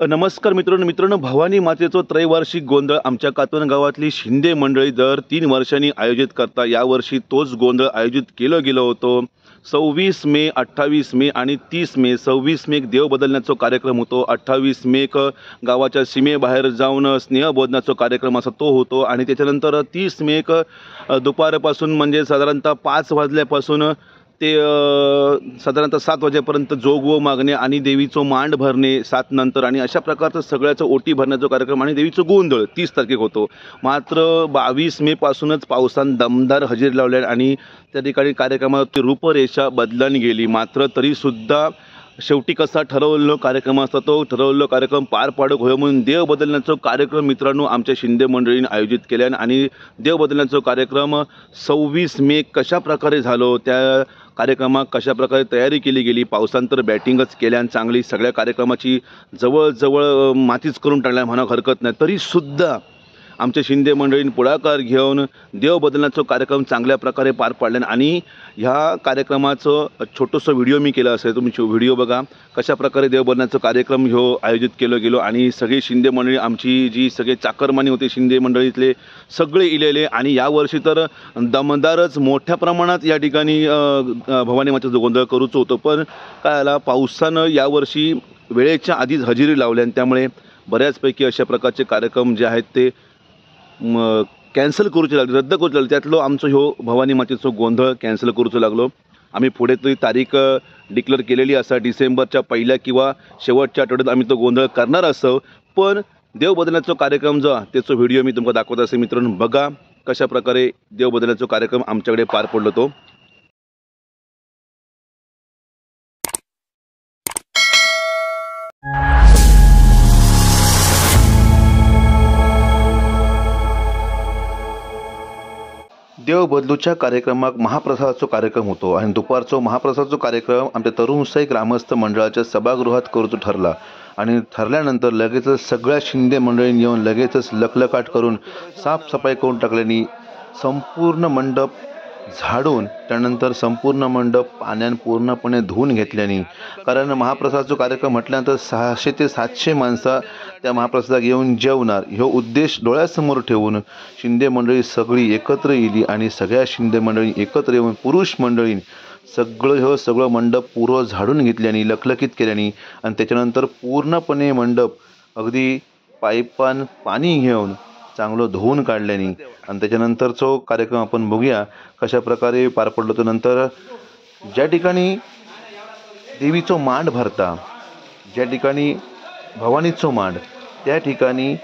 नमस्कार मित्रांनो, भवानी मातेचं त्रैवार्षिक गोंधळ आमच्या कातवन गावातली शिंदे मंडळी दर 3 वर्षांनी आयोजित करता यावर्षी तोच गोंधळ आयोजित केलं गेलं होतं। 26 मे, 28 मे आणि 30 मे। 26 मे देव बदलण्याचा कार्यक्रम होतो, 28 मे गावाच्या सीमेबाहेर जाऊन स्नेहबोधनाचा कार्यक्रम असा तो होतो आणि त्याच्यानंतर 30 मे दुपारपासून म्हणजे साधारणतः 5 वाजल्यापासून ते साधारणतः 7 वाजेपर्यंत जोगव मागणे आणि देवीचं मांड भरणे 7 नंतर आणि अशा प्रकारचं सगळ्याचं ओटी भरण्याचा कार्यक्रम आणि देवीचं गोंधळ 30 तारखेक होतो। मात्र 22 मे पासूनच पावसानं दमदार हजेरी लावल्या आणि त्या ठिकाणी कार्यक्रमाची रूपरेषा बदलून गेली। मात्र तरीसुद्धा शेवटी कसा ठरवलेला कार्यक्रम असतो तो ठरवलेला कार्यक्रम पार पाडक होय म्हणून देव बदलण्याचा कार्यक्रम मित्रांनो आमच्या शिंदे मंडळीने आयोजित केल्याने आणि देव बदलण्याचा कार्यक्रम 26 मे कशा प्रकारे झालो त्या कार्यक्रमात कशा प्रकारे तयारी केली गेली। पावसानंतर बॅटिंगच केल्यान चांगली सगळ्या कार्यक्रमाची जवळ मातीच करून टाकल्या म्हणा हरकत नाही। तरीसुद्धा आमच्या शिंदे मंडळीने पुढाकार घेऊन देव बदलण्याचा कार्यक्रम चांगल्या प्रकारे पार पाडल्याने आणि ह्या कार्यक्रमाचं छोटंसं व्हिडिओ मी केलं असेल, तुम्ही व्हिडिओ बघा कशा प्रकारे देव बदलण्याचा कार्यक्रम आयोजित गेलो आणि सगळे शिंदे मंडळी आमची जी सगळे चाकरमानी होते शिंदे मंडळीतले सगळे इलेले आणि यावर्षी तर दमदारच मोठ्या प्रमाणात या ठिकाणी भवानी मातेचं गोंधळ करूच होतं। पण काय आला पावसानं यावर्षी वेळेच्या आधीच हजेरी लावल्या आणि त्यामुळे बऱ्याचपैकी अशा प्रकारचे कार्यक्रम जे आहेत ते कॅन्सल करूचे लागले, रद्द करूचे लागले। त्यातलो आमचं भवानी मातेचं गोंधळ कॅन्सल करूचं लागलो। आम्ही पुढे तरी तारीख डिक्लेअर केलेली असा डिसेंबरच्या पहिल्या किंवा शेवटच्या आठवड्यात आम्ही तो गोंधळ करणार असो। पण देव बदलण्याचा कार्यक्रम जो त्याचा व्हिडिओ मी तुम्हाला दाखवत असे मित्रांनो, बघा कशा प्रकारे देव बदलण्याचा कार्यक्रम आमच्याकडे पार पडलो तो। देव बदलूच्या कार्यक्रमात महाप्रसादाचा कार्यक्रम होतो आणि दुपारचा महाप्रसादाचा कार्यक्रम आमच्या तरुणसाई ग्रामस्थ मंडळाच्या सभागृहात करूच ठरला आणि ठरल्यानंतर लगेचच सगळ्या शिंदे मंडळींनी येऊन लगेचच लखलखाट करून साफसफाई करून टाकल्याने संपूर्ण मंडप झाडून त्यानंतर संपूर्ण मंडप पाण्याने पूर्णपणे धुवून घेतल्याने, कारण महाप्रसादाचा कार्यक्रम म्हटल्यानंतर 600 ते 700 माणसं त्या महाप्रसादात येऊन जेवणार ह्यो उद्देश डोळ्यासमोर ठेवून शिंदे मंडळी सगळी एकत्र येली आणि सगळ्या शिंदे मंडळी एकत्र येऊन पुरुष मंडळी सगळं मंडप पुरं झाडून घेतल्याने लखलखीत केल्याने आणि त्याच्यानंतर पूर्णपणे मंडप अगदी पाईपान पाणी घेऊन चांगलं धुवून काढल्याने आणि त्याच्यानंतरचा कार्यक्रम आपण बघूया कशा प्रकारे पार पडलो। तर नंतर ज्या ठिकाणी देवीचं मांड भरता, ज्या ठिकाणी भवानीचं मांड त्या ठिकाणी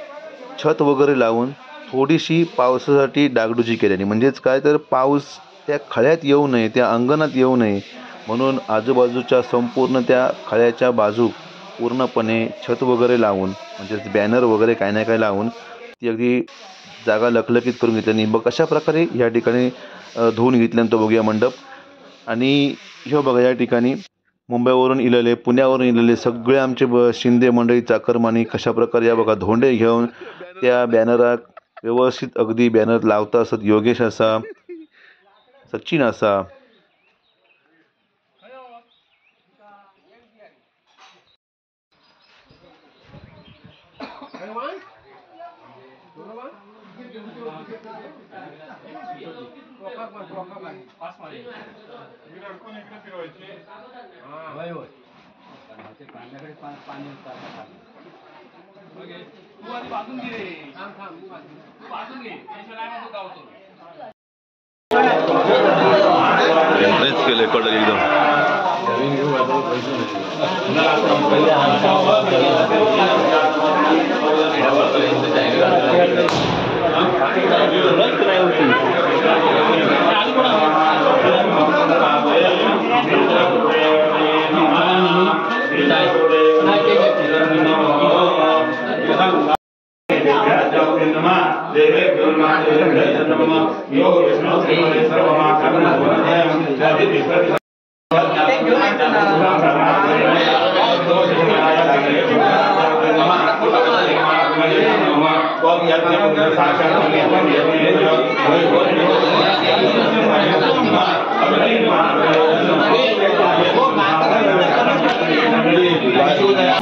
छत वगैरे लावून थोडीशी पावसासाठी डागडुजी केल्याने, म्हणजेच काय तर पाऊस त्या खळ्यात येऊ नये, त्या अंगणात येऊ नये म्हणून आजूबाजूच्या संपूर्ण त्या खळ्याच्या बाजू पूर्णपणे छत वगैरे लावून म्हणजेच बॅनर वगैरे काय ना काय लावून ती अगदी जागा लखलखीत करून घेतल्याने बघ कशा प्रकारे या ठिकाणी धुवून घेतल्यानंतर बघूया मंडप। आणि बघा या ठिकाणी मुंबईवरून इलेले पुण्यावरून इलेले सगळे आमचे शिंदे मंडळी चाकरमानी कशा प्रकारे या बघा धोंडे घेऊन त्या बॅनरात व्यवस्थित अगदी बॅनर लावता असत। योगेश असा, सचिन असा, केले कडक एकदम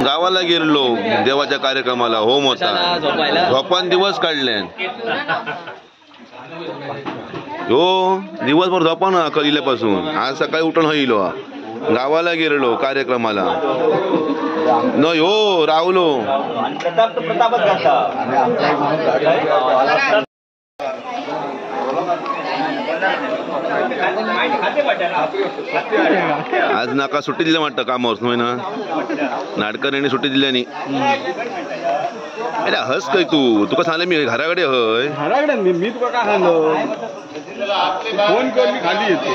गावाला गेलो देवाच्या कार्यक्रमाला, होम होता, झोपान दिवस काढले हो, दिवसभर झोपा ना कलिल्यापासून. आज सकाळी उठून होईलो गावाला गेलो कार्यक्रमाला न हो रावलो. आज नाका सुट्टी दिल्या वाटतं कामावर ना, नाटकाने सुट्टी दिल्यानी. अरे हस काय तू, तुका सांगले मी घराकडे हय. घराकडे मी तुका काय सांगलो, फोन कर मी खाली येतो.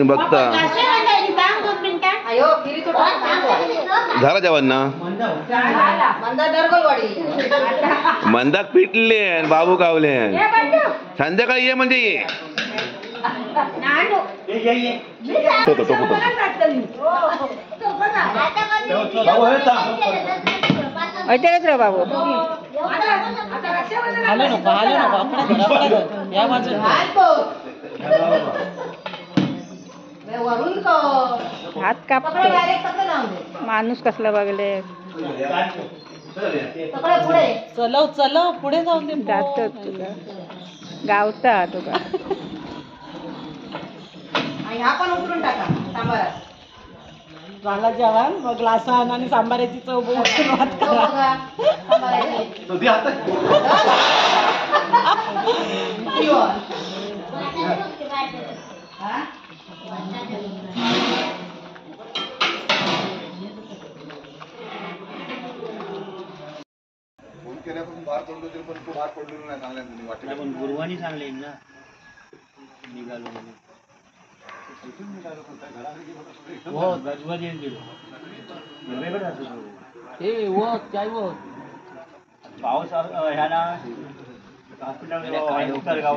बघता झाला जेवण ना, मंदाक पिटले बाबू कावले. संध्याकाळी ये म्हणजे ये. बाबू हात कापतो माणूस कसला बघले. चलव चलव पुढे जाऊन दे. जात तुला गावता तुका झाला जेवण, मग ग्लासान आणि सांबाराची चव बघून सुरुवात करा. गुरुवानी सांगले ना निघालो म्हणून. पाऊस ह्या ना हॉस्पिटल गाव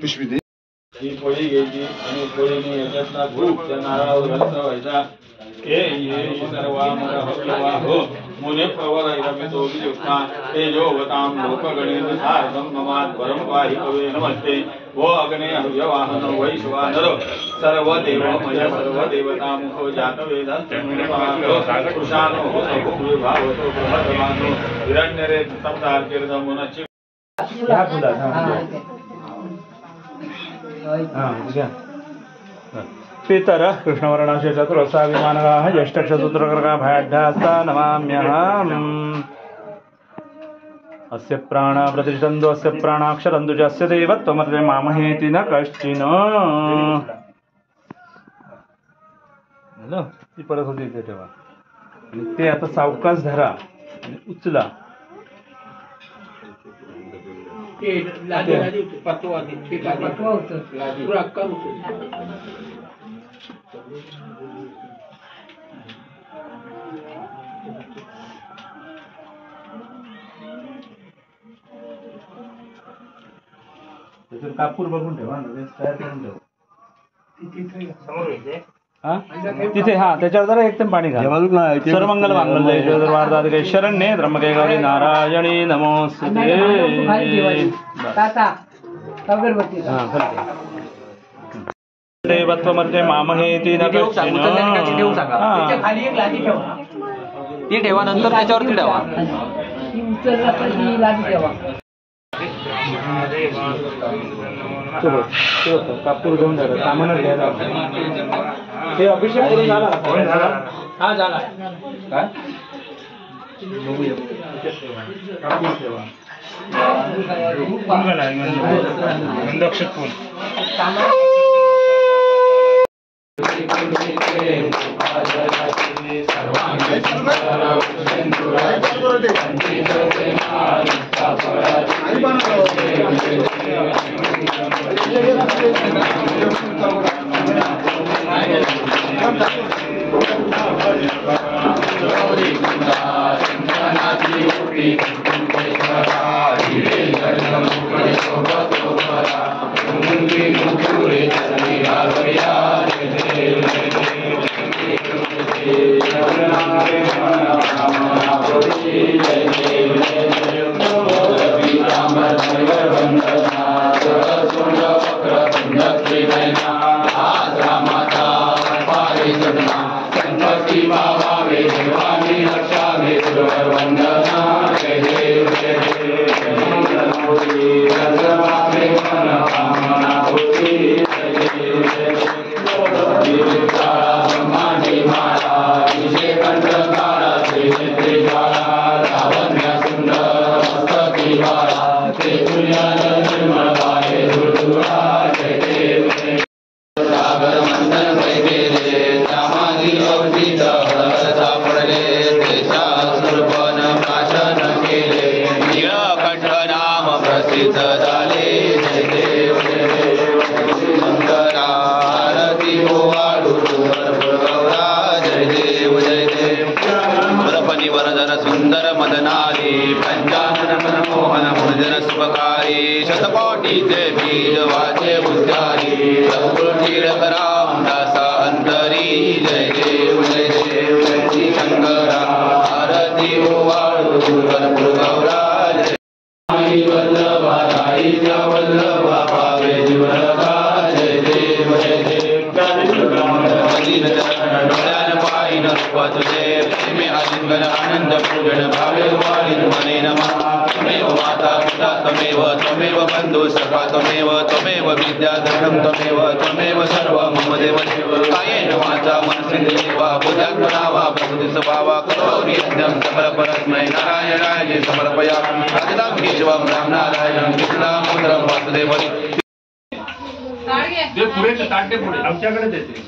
पिशवी ही पोळी घ्यायची आणि पोळीने याच्यातला धूप त्या नारळावर घालता व्हायचा. ये सर्वा हो मुने प्रवरायला मी दोघी दिवसा ते जो वताम लोकगणेन सार्धम ममात परम वाहि कवे नमस्ते. वो अग्ने हव्यवाहन वैश्वानर सर्व देव मय सर्व देवता मुखो जात वेद पुरुषानो हो भावतो प्रभतमानो हिरण्यरे सप्ताह कीर्तमुनची ह्या फुला पितर कृष्णवर्णाशे चतुरसा विमानगाः ज्येष्ठक्षसूत्रकर्का भयाढ्यास्ता नमाम्यहम्. अस्य प्राण प्रतिष्ठन्तो अस्य प्राणाक्षरन्तु च अस्य देवत्वमर्थे मामहेति न कश्चिन. ती परत होती इथे ठेवा आणि ते आता सावकाश धरा आणि उचला. कापूर बघून ठेवा तयार करून ठेवा तिथे. हा त्याच्यावर जरा एकदम पाणी घाल. सर्वमंगल मांगल्ये शरण्ये त्र्यंबके गौरी नारायणी नमोस्तुते. देवत्वमर्थे मामहेति न कश्चिन. ती ठेवा, नंतर त्याच्यावरती ठेवा. कापूर घेऊन जातात सामान घ्यायला. हे अभिषेक करून झाला हा झाला काय दक्षिण फूल सुंदर मदनाली पंचानन मनमोहन मुजन सुपकारी शतकोटी ते बीज वाचे उद्यारी सत्पुरुषीर करामदासा अंतरी जय देव जय शंकरा आरती ओवाळू कर्पूर गौरा जय वल्लभा राईच्या वल्लभा पावे जीवनका जय देव डोळ्यान पाहिन रूप तुझे प्रेमे आलिंगन आनंद पूजन भावे वाळीन मने नमः त्वमेव माता पिता त्वमेव बंधु सखा त्वमेव विद्याधरं त्वमेव सर्व मम देव कायेन वाचा मनसेन्द्रियेवा बुद्ध्यात्मना वा प्रकृति स्वभावा करोमि यज्ञं सकल परस्मै नारायणाय समर्पयामि राजदां केशवं राम नारायणं कृष्णामुद्रं वासुदेवं ते पुढे ताटे पुढे आमच्याकडे देते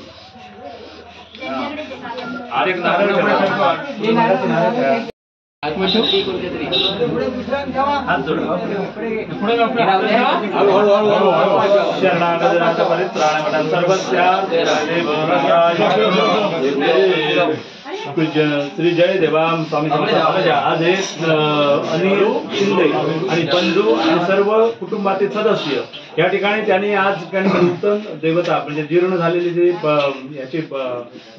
एक नारळ शरणागत परित्राण सर्वस्या श्री जय देवाम स्वामी आज हे अनिल शिंदे आणि बंधू आणि सर्व कुटुंबातील सदस्य या ठिकाणी त्यांनी आज नूतन देवता म्हणजे जीर्ण झालेली जी याची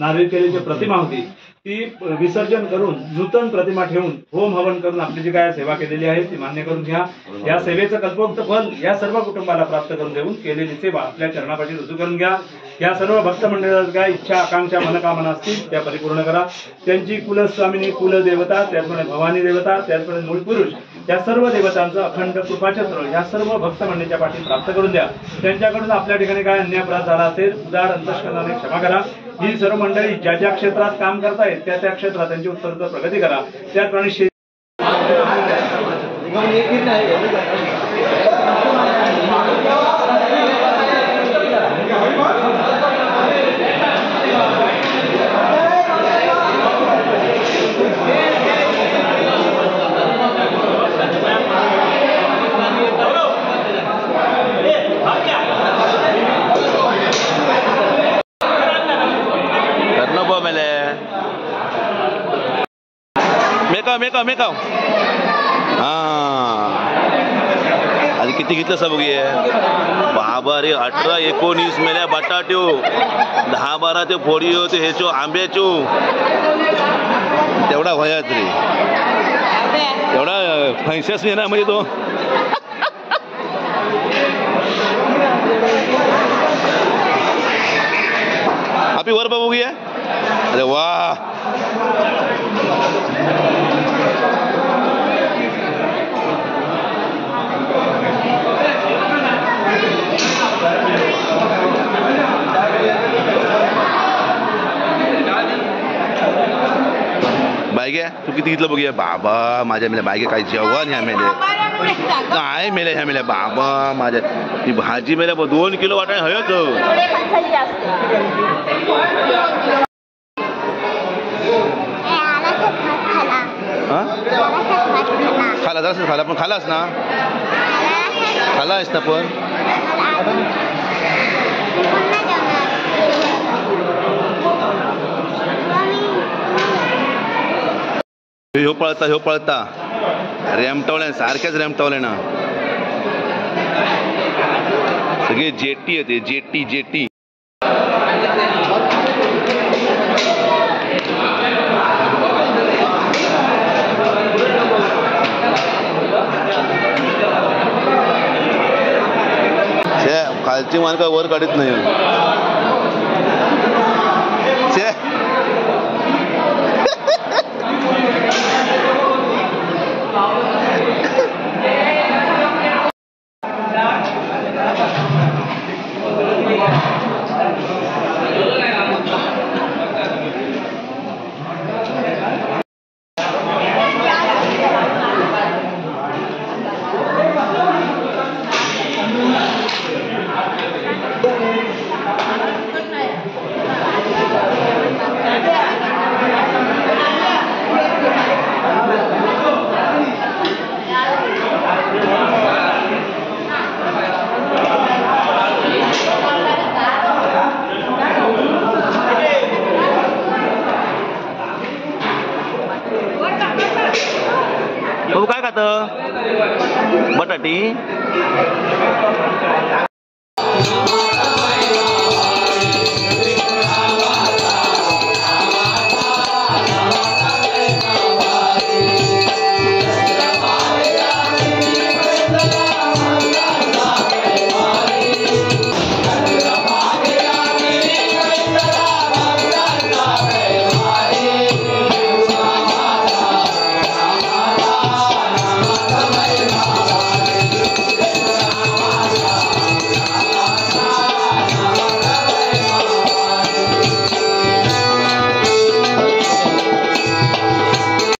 नारळी केलेली प्रतिमा होती ती विसर्जन करून नूतन प्रतिमा ठेवून होम हवन करून आपली जी काय सेवा केलेली आहे ती मान्य करून घ्या. या सेवेचं कल्पोक्त फल या सर्व कुटुंबाला प्राप्त करून देऊन केलेली सेवा आपल्या चरणापाशी रुजू करून घ्या. या सर्व भक्त मंडळात काय इच्छा आकांक्षा मनोकामना असतील त्या परिपूर्ण करा. त्यांची कुलस्वामिनी कुलदेवता त्याचप्रमाणे भवानी देवता त्याचप्रमाणे मूळ पुरुष या सर्व देवतांचं अखंड कृपाछत्र या सर्व भक्त मंडळीच्या पाठी प्राप्त करून द्या. त्यांच्याकडून आपल्या ठिकाणी काय अन्याय अपराध झाला असेल उदार अंतःकरणाने क्षमा करा. ही सर्व मंडळी ज्या ज्या क्षेत्रात काम करतायत त्या त्या क्षेत्रात त्यांची उत्तरोत्तर प्रगती करा. त्याचप्रमाणे मेकाव आधी किती घेतलं सा बघूया. बाबा रे 18 19 मेल्या बटाट्यो 10-12 ते फोडियो ते ह्याचो आंब्याचो तेवढा व्हायात रे एवढा फैसेस नाही ना म्हणजे तो आपली वर बघूया. अरे वा बायगे तू किती घेतलं बघूया बाबा माझ्या मेल्या बायगे काय जेवण ह्या मेले काय मेल्या ह्या मेल्या बाबा माझ्या ती भाजी मेल्या 2 किलो वाटाणे हयच हा खाला जरासं खाला पण खालास ना खालास ना पण ह्यो पळता रेमटावल्या सारख्याच रेमटावल्या ना सगळे जेटी आहे ते जेटी खालची मान काय वर काढत नाही बाबू काय खातं बटाटी